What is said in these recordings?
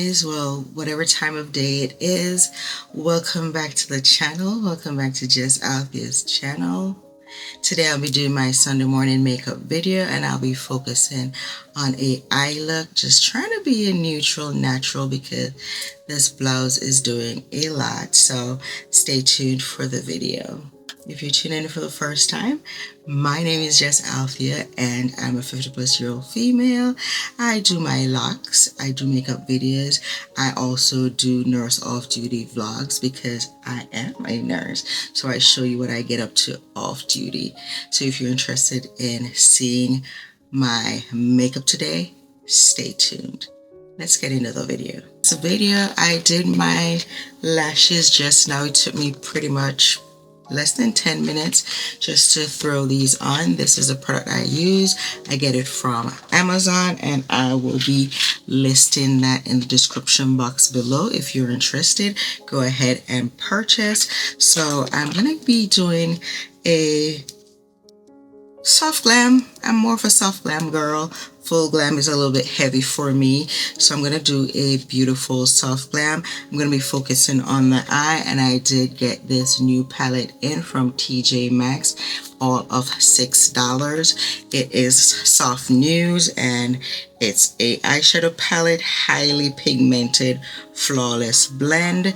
guys, well, whatever time of day it is, welcome back to the channel. Welcome back to Just Althea's channel. Today I'll be doing my Sunday morning makeup video and I'll be focusing on a eye look, just trying to be a neutral, natural because this blouse is doing a lot. So stay tuned for the video. If you're tuning in for the first time, my name is Just Althea and I'm a 50-plus-year-old female. I do my locks, I do makeup videos. I also do nurse off-duty vlogs because I am a nurse. So I show you what I get up to off-duty. So if you're interested in seeing my makeup today, stay tuned. Let's get into the video. This video, I did my lashes just now. It took me pretty much less than 10 minutes just to throw these on. This is a product I use. I get it from Amazon and I will be listing that in the description box below. If you're interested, go ahead and purchase. So I'm gonna be doing a soft glam. I'm more of a soft glam girl. Full glam is a little bit heavy for me, so I'm going to do a beautiful soft glam. I'm going to be focusing on the eye, and I did get this new palette in from TJMAXX, all of $6. It is Soft News, and it's a eyeshadow palette, highly pigmented, flawless blend.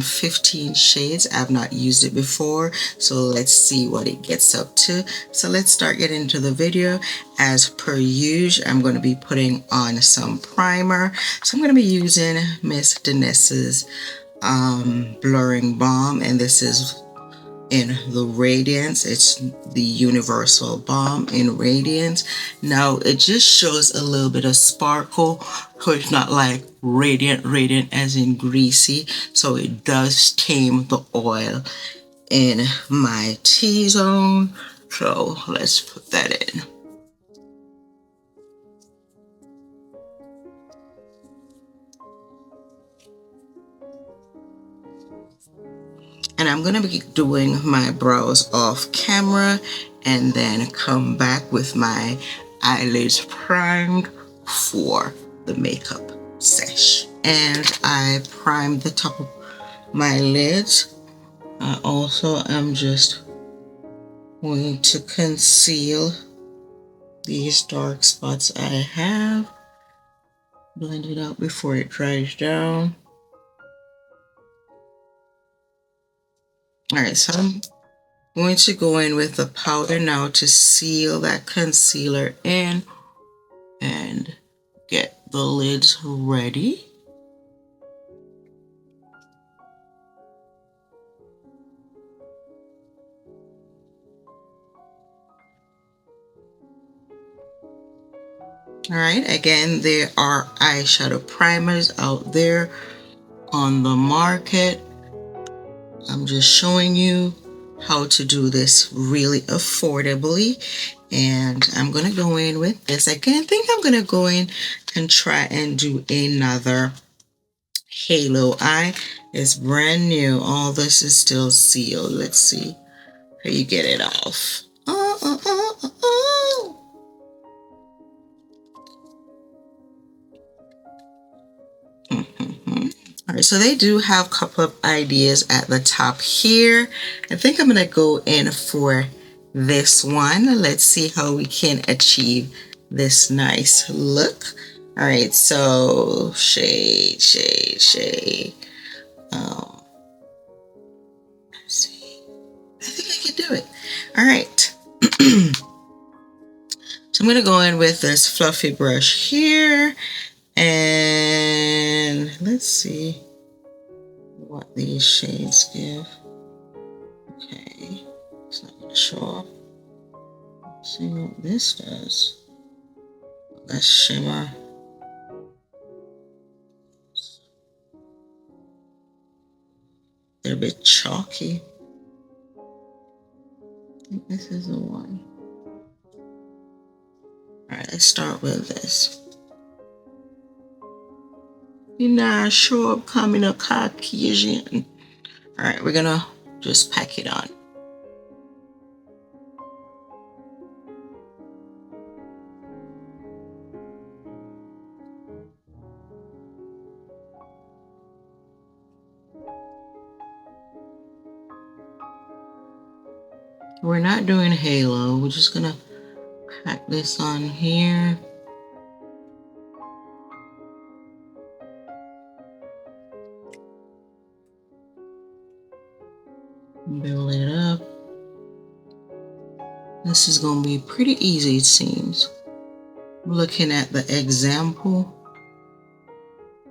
15 shades. I've not used it before, so let's see what it gets up to. So let's start getting into the video. As per usual, I'm going to be putting on some primer. So I'm going to be using Miss Dennis's blurring balm, and this is in the Radiance. It's the Universal Balm in Radiance. Now it just shows a little bit of sparkle, so it's not like radiant as in greasy. So it does tame the oil in my T-zone. So let's put that in. And I'm going to be doing my brows off camera and then come back with my eyelids primed for the makeup sesh. And I primed the top of my lids. I also am just going to conceal these dark spots I have. Blend it out before it dries down. Alright, so I'm going to go in with the powder now to seal that concealer in and get the lids ready. Alright, again, there are eyeshadow primers out there on the market. I'm just showing you how to do this really affordably, and I'm gonna go in with this. I think I'm gonna go in and try and do another halo eye. It's brand new. All this is still sealed. Let's see how you get it off. All right, so they do have a couple of ideas at the top here. I think I'm gonna go in for this one. Let's see how we can achieve this nice look. All right, so shade. Let's see. I think I can do it. All right. So I'm gonna go in with this fluffy brush here, and let's see what these shades give. Okay, it's not gonna show up. Let's see what this does. Let's shimmer. They're a bit chalky. I think this is the one. Alright, let's start with this. You're not sure I'm coming a Caucasian. Alright, we're gonna just pack it on. We're not doing halo. We're just gonna pack this on here. Build it up. This is gonna be pretty easy, it seems. Looking at the example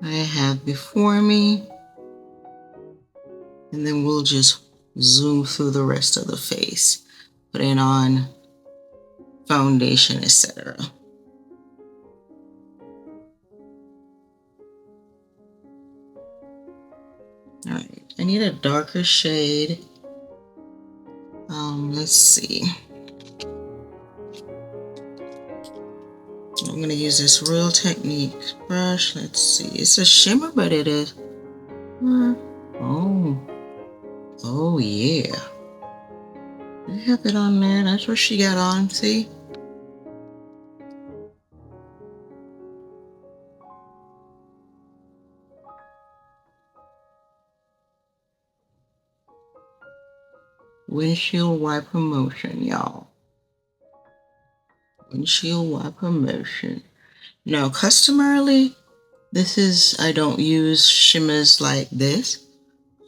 I have before me, and then we'll just zoom through the rest of the face, putting on foundation, etc. All right, I need a darker shade. Let's see. I'm gonna use this Real Technique brush. Let's see. It's a shimmer, but it is. Oh yeah. I have it on there. That's what she got on. See? Windshield wiper motion, y'all. Windshield wiper motion. Now, customarily, I don't use shimmers like this.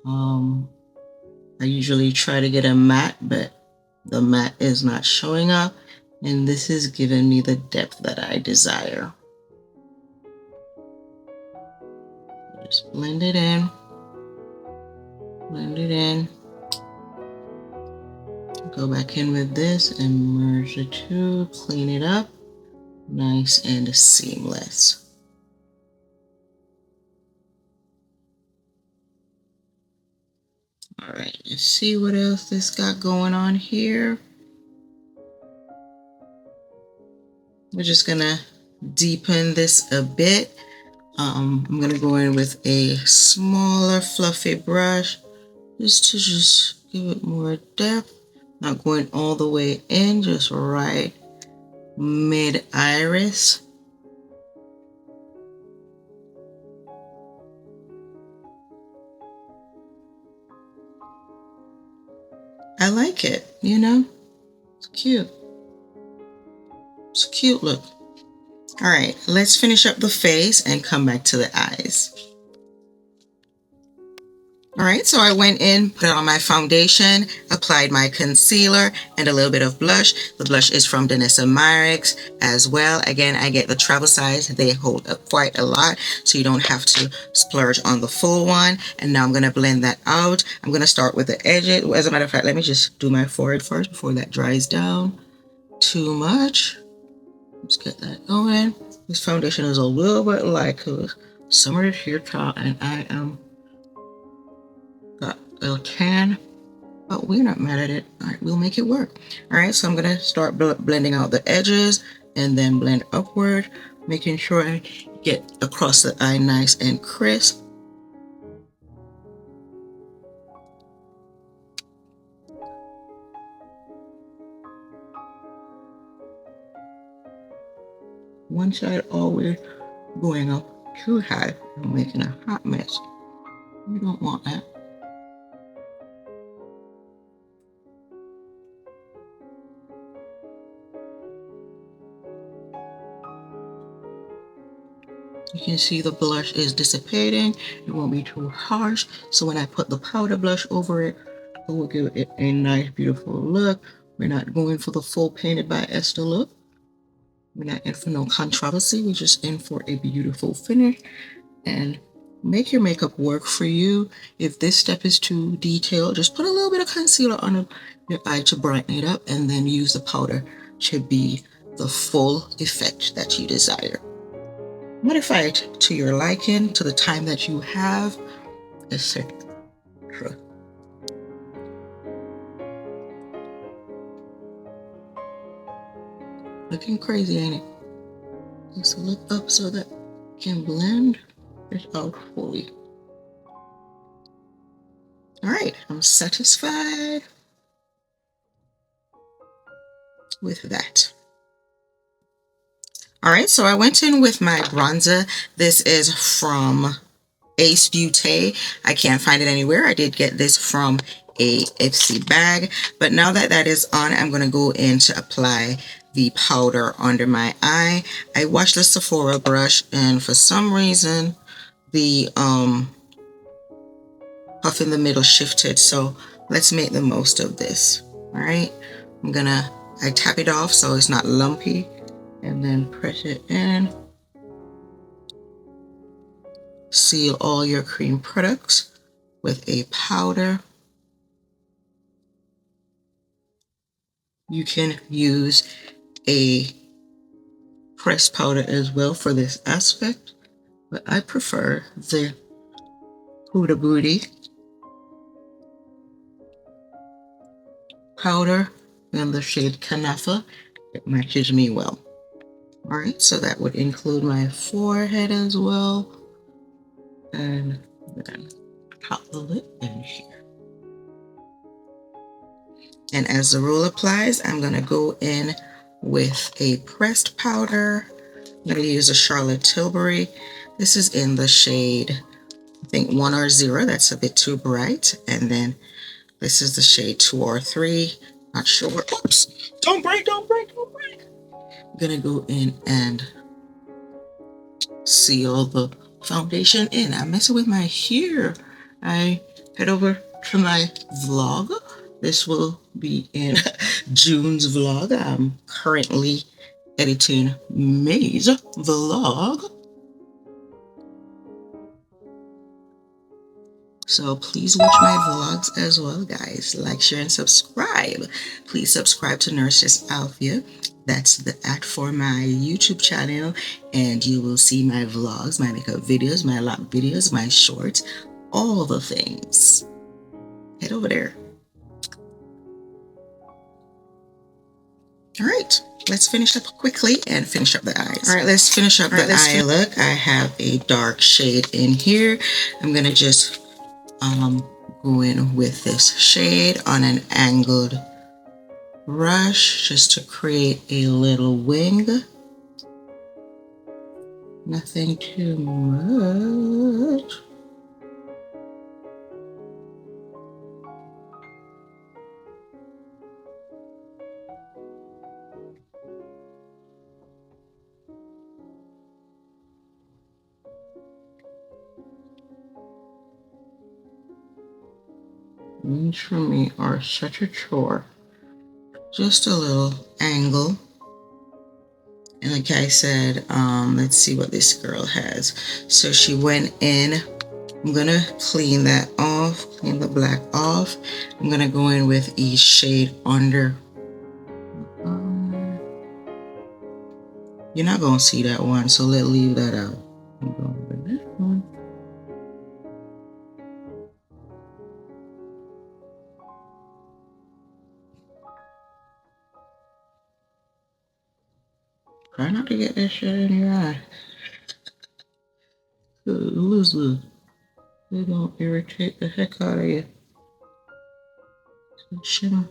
I usually try to get a matte, but the matte is not showing up, and this is giving me the depth that I desire. Just blend it in. Blend it in. Go back in with this and merge the two, clean it up. Nice and seamless. All right, let's see what else this got going on here. We're just gonna deepen this a bit. I'm gonna go in with a smaller fluffy brush just to give it more depth. Not going all the way in, just right mid iris. I like it, you know? It's cute. It's a cute look. All right, let's finish up the face and come back to the eyes. All right, so I went in, put on my foundation, applied my concealer and a little bit of blush. The blush is from TJMAXX as well. Again, I get the travel size. They hold up quite a lot, so you don't have to splurge on the full one. And now I'm gonna blend that out. I'm gonna start with the edges. As a matter of fact, let me just do my forehead first before that dries down too much. Let's get that going. This foundation is a little bit light because summer is here, child, and I am got a tan, but we're not mad at it. All right, we'll make it work. All right, so I'm gonna start blending out the edges and then blend upward, making sure I get across the eye nice and crisp. One side always going up too high and making a hot mess. You don't want that. You can see the blush is dissipating. It won't be too harsh. So when I put the powder blush over it, it will give it a nice, beautiful look. We're not going for the full painted by Esther look. We're not in for no controversy. We're just in for a beautiful finish. And make your makeup work for you. If this step is too detailed, just put a little bit of concealer on your eye to brighten it up, and then use the powder to be the full effect that you desire. Modify it to your liking, to the time that you have, etc. Looking crazy, ain't it? Just look up so that you can blend it out fully. All right, I'm satisfied with that. All right, so I went in with my bronzer. This is from Ace Beauty. I can't find it anywhere. I did get this from a FC bag. But now that that is on, I'm going to go in to apply the powder under my eye. I washed the Sephora brush, and for some reason the puff in the middle shifted, so let's make the most of this. All right, I tap it off so it's not lumpy, and then press it in. Seal all your cream products with a powder. You can use a pressed powder as well for this aspect, but I prefer the Huda Beauty powder in the shade Kanafa. It matches me well. All right, so that would include my forehead as well, and then top the lip in here. And as the roll applies, I'm gonna go in with a pressed powder. I'm gonna use a Charlotte Tilbury. This is in the shade, I think 1 or 0. That's a bit too bright. And then this is the shade 2 or 3. Not sure. Oops! Don't break! Don't break! Don't break! I'm gonna go in and seal the foundation in. I'm messing with my hair. I head over to my vlog. This will be in June's vlog. I'm currently editing May's vlog. So please watch my vlogs as well, guys. Like, share, and subscribe. Please subscribe to Nurse Just Althea. That's the @ for my YouTube channel, and you will see my vlogs, my makeup videos, my lap videos, my shorts, all the things. Head over there. All right, let's finish up quickly and finish up the eyes. All right, let's finish up the eye look. I have a dark shade in here. I'm gonna just go in with this shade on an angled brush just to create a little wing. Nothing too much. These for me are such a chore. Just a little angle. And like I said, let's see what this girl has. So she went in. I'm gonna clean that off, clean the black off. I'm gonna go in with each shade under. You're not gonna see that one, so let's leave that out. I'm going with this one. Try not to get that shit in your eye. Listen, they don't irritate the heck out of you. So shimmer.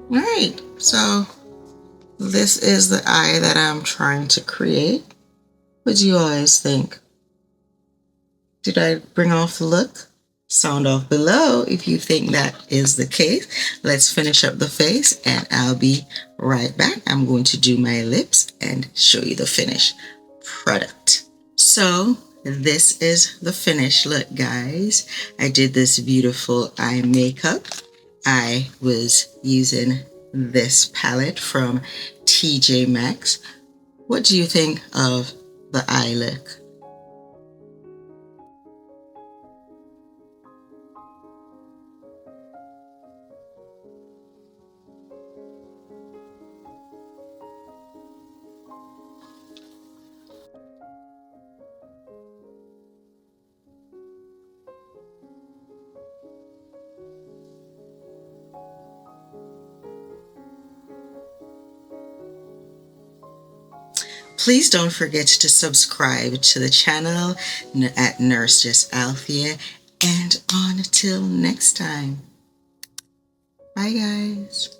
All right, so this is the eye that I'm trying to create. What do you guys think? Did I bring off the look? Sound off below if you think that is the case. Let's finish up the face and I'll be right back. I'm going to do my lips and show you the finished product. So this is the finished look, guys. I did this beautiful eye makeup. I was using this palette from TJMAXX. What do you think of the eye look? Please don't forget to subscribe to the channel at Nurse Just Althea. And until next time, bye guys.